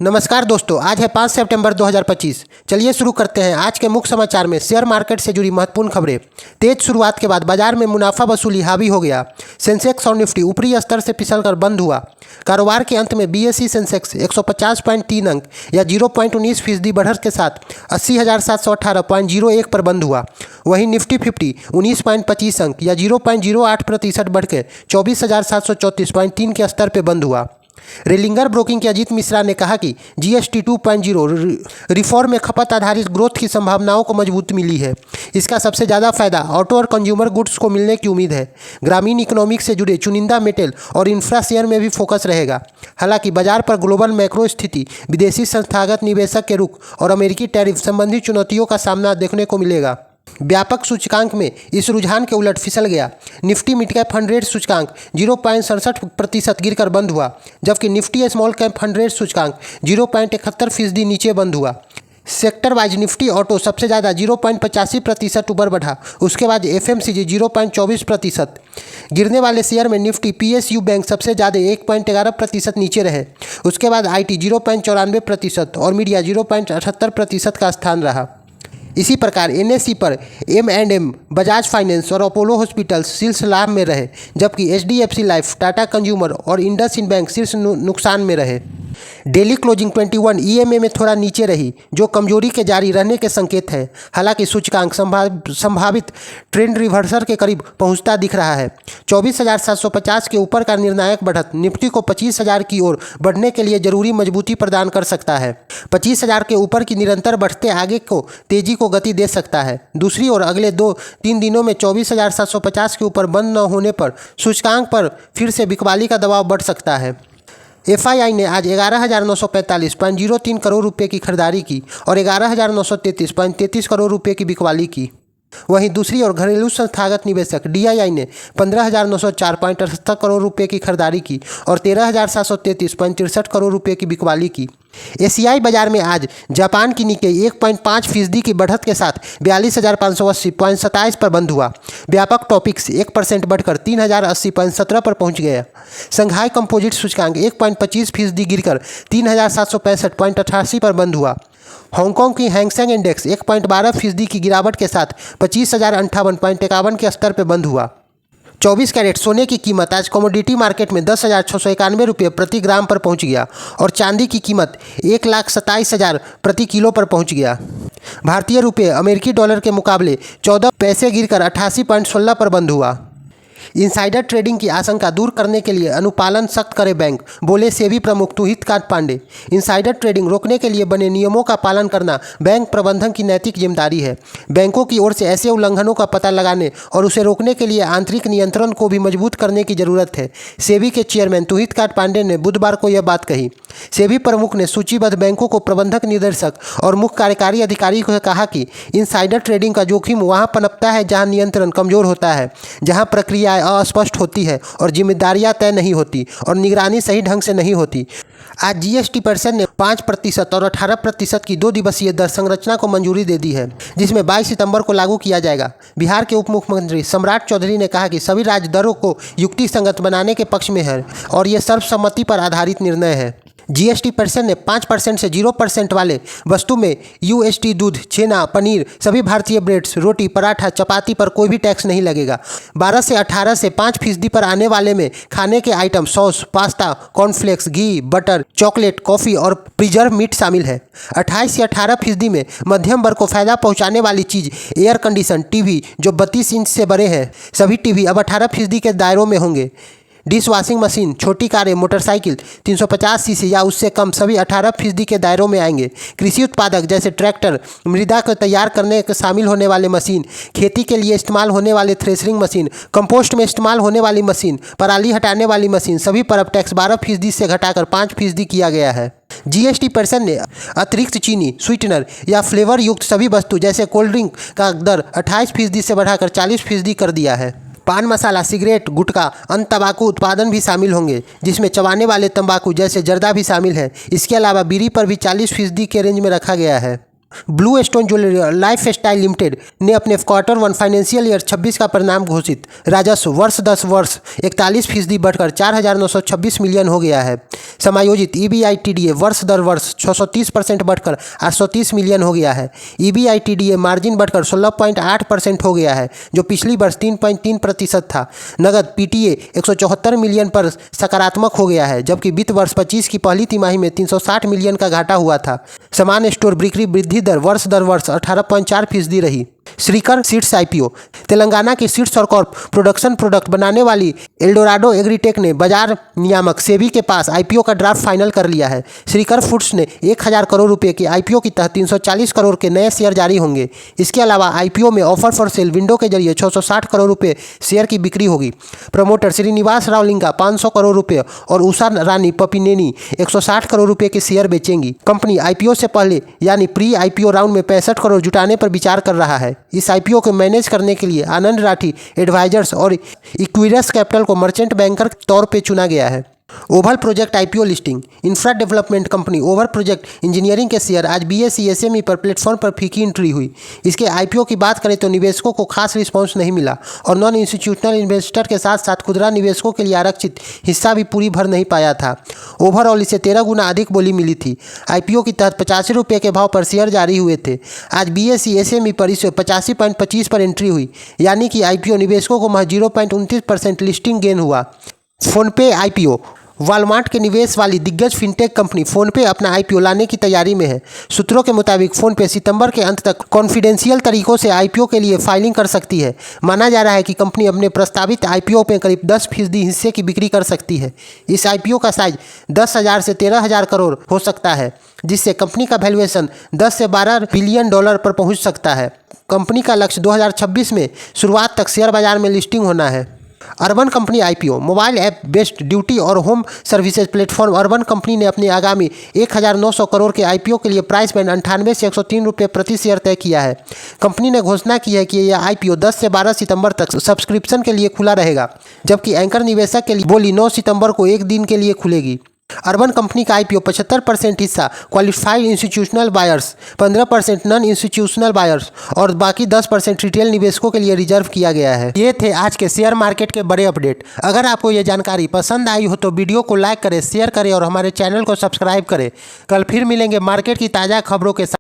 नमस्कार दोस्तों, आज है 5 सितंबर 2025। चलिए शुरू करते हैं आज के मुख्य समाचार में शेयर मार्केट से जुड़ी महत्वपूर्ण खबरें। तेज शुरुआत के बाद बाजार में मुनाफा वसूली हावी हो गया। सेंसेक्स और निफ्टी ऊपरी स्तर से फिसलकर बंद हुआ। कारोबार के अंत में बीएसई सेंसेक्स 150.3 अंक या 0.19% बढ़त के साथ 80,718.01 पर बंद हुआ। वहीं निफ्टी 50 19.25 अंक या 0.08% बढ़ के 24,734.3 के स्तर पर बंद हुआ। रेलिंगर ब्रोकिंग के अजीत मिश्रा ने कहा कि जीएसटी 2.0 रिफॉर्म में खपत आधारित ग्रोथ की संभावनाओं को मजबूती मिली है। इसका सबसे ज़्यादा फायदा ऑटो और कंज्यूमर गुड्स को मिलने की उम्मीद है। ग्रामीण इकोनॉमिक्स से जुड़े चुनिंदा मेटल और इंफ्रा शेयर में भी फोकस रहेगा। हालांकि बाजार पर ग्लोबल मैक्रो स्थिति, विदेशी संस्थागत निवेशक के रुख और अमेरिकी टैरिफ संबंधी चुनौतियों का सामना देखने को मिलेगा। व्यापक सूचकांक में इस रुझान के उलट फिसल गया। निफ्टी मिड कैप 100 सूचकांक 0.67% गिरकर बंद हुआ, जबकि निफ्टी स्मॉल कैप 100 सूचकांक 0.71% नीचे बंद हुआ। सेक्टर वाइज निफ्टी ऑटो सबसे ज़्यादा 0.85% ऊपर बढ़ा, उसके बाद एफएमसीजी 0.24%। गिरने वाले शेयर में निफ्टी पीएसयू बैंक सबसे ज़्यादा 1.11% नीचे रहे, उसके बाद आईटी 0.94% और मीडिया 0.78% का स्थान रहा। इसी प्रकार एनएसई पर M&M, बजाज फाइनेंस और अपोलो हॉस्पिटल्स शीर्ष लाभ में रहे, जबकि एचडीएफसी लाइफ, टाटा कंज्यूमर और इंडसइंड बैंक शीर्ष नुकसान में रहे। डेली क्लोजिंग 21 ईएमए में थोड़ा नीचे रही, जो कमजोरी के जारी रहने के संकेत है। हालांकि सूचकांक संभावित ट्रेंड रिवर्सल के करीब पहुंचता दिख रहा है। 24,750 के ऊपर का निर्णायक बढ़त निफ्टी को 25,000 की ओर बढ़ने के लिए जरूरी मजबूती प्रदान कर सकता है। 25,000 के ऊपर की निरंतर बढ़ते आगे को तेजी को गति दे सकता है। दूसरी ओर अगले 2-3 दिनों में 24,750 के ऊपर बंद न होने पर सूचकांक पर फिर से बिकवाली का दबाव बढ़ सकता है। एफआईआई ने आज 11,945.03 करोड़ रुपए की खरीदारी की और 11,933.33 करोड़ रुपए की बिकवाली की। वहीं दूसरी ओर घरेलू संस्थागत निवेशक डीआईआई ने 15,904.78 करोड़ रुपए की खरीदारी की और 13,733.63 करोड़ रुपए की बिकवाली की। एशियाई बाजार में आज जापान की निक्केई 1.5% की बढ़त के साथ 42,580.27 पर बंद हुआ। व्यापक टॉपिक्स 1% बढ़कर 3,080.17 पर पहुंच गया। संघाई कंपोजिट सूचकांक 1.25% गिरकर 3,765.88 पर बंद हुआ। हांगकांग की हैंगसेंग इंडेक्स 1.12% की गिरावट के साथ 25,058.51 के स्तर पर बंद हुआ। 24 कैरेट सोने की कीमत आज कमोडिटी मार्केट में 10,691 रुपये प्रति ग्राम पर पहुंच गया और चांदी की कीमत 1,27,000 प्रति किलो पर पहुंच गया। भारतीय रुपये अमेरिकी डॉलर के मुकाबले 14 पैसे गिरकर 88.16 पर बंद हुआ। इनसाइडर ट्रेडिंग की आशंका दूर करने के लिए अनुपालन सख्त करे बैंक, बोले सेबी प्रमुख तुहितकांत पांडे। इनसाइडर ट्रेडिंग रोकने के लिए बने नियमों का पालन करना बैंक प्रबंधन की नैतिक जिम्मेदारी है। बैंकों की ओर से ऐसे उल्लंघनों का पता लगाने और उसे रोकने के लिए आंतरिक नियंत्रण को भी मजबूत करने की जरूरत है। सेबी के चेयरमैन तुहितकांत पांडे ने बुधवार को यह बात कही। सेबी प्रमुख ने सूचीबद्ध बैंकों को प्रबंधक निदेशक और मुख्य कार्यकारी अधिकारी को कहा कि इनसाइडर ट्रेडिंग का जोखिम वहां पनपता है जहां नियंत्रण कमजोर होता है, जहां प्रक्रिया अस्पष्ट होती है और जिम्मेदारियां तय नहीं होती और निगरानी सही ढंग से नहीं होती। आज जीएसटी परिषद ने 5% और 18% की 2 दिवसीय दर संरचना को मंजूरी दे दी है, जिसमें 22 सितंबर को लागू किया जाएगा। बिहार के उप मुख्यमंत्री सम्राट चौधरी ने कहा कि सभी राज्य दरों को युक्तिसंगत बनाने के पक्ष में है और यह सर्वसम्मति पर आधारित निर्णय है। जीएसटी परिषद ने 5% से 0% वाले वस्तु में यूएसटी दूध, छेना, पनीर, सभी भारतीय ब्रेड्स, रोटी, पराठा, चपाती पर कोई भी टैक्स नहीं लगेगा। 12 से 18 से 5% पर आने वाले में खाने के आइटम, सॉस, पास्ता, कॉर्नफ्लेक्स, घी, बटर, चॉकलेट, कॉफ़ी और प्रिजर्व मीट शामिल है। 28 से 18% में मध्यम वर्ग को फायदा पहुंचाने वाली चीज़ एयर कंडीशन टीवी जो 32 इंच से बड़े हैं, सभी टीवी अब 18% के दायरों में होंगे। डिश वॉशिंग मशीन, छोटी कारें, मोटरसाइकिल 350 सीसी या उससे कम सभी 18% के दायरों में आएंगे। कृषि उत्पादक जैसे ट्रैक्टर, मृदा को तैयार करने के शामिल होने वाले मशीन, खेती के लिए इस्तेमाल होने वाले थ्रेशरिंग मशीन, कंपोस्ट में इस्तेमाल होने वाली मशीन, पराली हटाने वाली मशीन, सभी पर अब टैक्स 12% से घटाकर 5% किया गया है। जीएसटी परिषद ने अतिरिक्त चीनी, स्वीटनर या फ्लेवर युक्त सभी वस्तु जैसे कोल्ड ड्रिंक का दर 28% से बढ़ाकर 40% कर दिया है। पान मसाला, सिगरेट, गुटखा, अन्य तंबाकू उत्पादन भी शामिल होंगे, जिसमें चबाने वाले तंबाकू जैसे जर्दा भी शामिल है। इसके अलावा बीड़ी पर भी 40% के रेंज में रखा गया है। Blue stone jewellery life style limited ने अपने Q1 फाइनेंशियल ईयर 26 का परिणाम घोषित। राजस्व वर्ष 10 वर्ष 41% बढ़कर 4,926 मिलियन हो गया है। समायोजित EBITDA वर्ष दर वर्ष 630% बढ़कर 830 मिलियन हो गया है। EBITDA मार्जिन बढ़कर 16.8% हो गया है, जो पिछली वर्ष 3.3% था। नगद PTA 174 मिलियन पर सकारात्मक हो गया है, जबकि वित्त वर्ष 25 की पहली तिमाही में 360 मिलियन का घाटा हुआ था। समान स्टोर बिक्री वृद्धि दर वर्ष 18.4% रही। Shrikar seeds IPO। तेलंगाना की सीड्स और कॉर्प प्रोडक्शन प्रोडक्ट बनाने वाली एल्डोराडो एग्रीटेक ने बाजार नियामक सेबी के पास IPO का ड्राफ्ट फाइनल कर लिया है। श्रीकर फूड्स ने 1000 करोड़ रुपए के IPO के तहत 340 करोड़ के नए शेयर जारी होंगे। इसके अलावा IPO में ऑफर फॉर सेल विंडो के जरिए 660 करोड़ रुपए शेयर की बिक्री होगी। प्रमोटर श्रीनिवास रावलिंगा 500 करोड़ रुपए और उषा रानी पपिनेनी 160 करोड़ रुपए के शेयर बेचेंगी। कंपनी IPO से पहले यानी प्री IPO राउंड में 65 करोड़ जुटाने पर विचार कर रहा है। इस IPO को मैनेज करने के लिए आनंद राठी एडवाइजर्स और इक्विरस कैपिटल को मर्चेंट बैंकर के तौर पे चुना गया है। Oval project IPO listing. Infra development company Oval project engineering के शेयर आज BSE SME पर प्लेटफॉर्म पर फीकी एंट्री हुई। इसके IPO की बात करें तो निवेशकों को खास रिस्पांस नहीं मिला और नॉन इंस्टीट्यूशनल इन्वेस्टर के साथ साथ खुदरा निवेशकों के लिए आरक्षित हिस्सा भी पूरी भर नहीं पाया था। ओवरऑल इसे 13 गुना अधिक बोली मिली थी। IPO के तहत 85 रुपये के भाव पर शेयर जारी हुए थे। आज BSE SME पर इसे 85.25 पर एंट्री हुई, यानी कि IPO निवेशकों को महज 0.29% लिस्टिंग गेन हुआ। PhonePe IPO। वॉलमार्ट के निवेश वाली दिग्गज फिनटेक कंपनी फोनपे अपना IPO लाने की तैयारी में है। सूत्रों के मुताबिक फोनपे सितंबर के अंत तक कॉन्फिडेंशियल तरीकों से IPO के लिए फाइलिंग कर सकती है। माना जा रहा है कि कंपनी अपने प्रस्तावित IPO में करीब 10% हिस्से की बिक्री कर सकती है। इस IPO का साइज 10,000 से 13,000 करोड़ हो सकता है, जिससे कंपनी का वैल्यूएशन 10 से 12 बिलियन डॉलर पर पहुँच सकता है। कंपनी का लक्ष्य 2026 में शुरुआत तक शेयर बाजार में लिस्टिंग होना है। Urban Company IPO। Mobile app based beauty और home services platform Urban Company ने अपने आगामी 1900 करोड़ के IPO के लिए प्राइस बैंड 98 से 103 रुपये प्रति शेयर तय किया है। कंपनी ने घोषणा की है कि यह IPO 10 से 12 सितंबर तक सब्सक्रिप्शन के लिए खुला रहेगा, जबकि एंकर निवेशक के लिए बोली 9 सितंबर को एक दिन के लिए खुलेगी। अर्बन कंपनी का IPO 75% हिस्सा qualified institutional buyers, 15% non institutional buyers और बाकी 10% रिटेल निवेशकों के लिए रिजर्व किया गया है। ये थे आज के शेयर मार्केट के बड़े अपडेट। अगर आपको ये जानकारी पसंद आई हो तो वीडियो को लाइक करें, शेयर करें और हमारे चैनल को सब्सक्राइब करें। कल फिर मिलेंगे मार्केट की ताज़ा खबरों के साथ।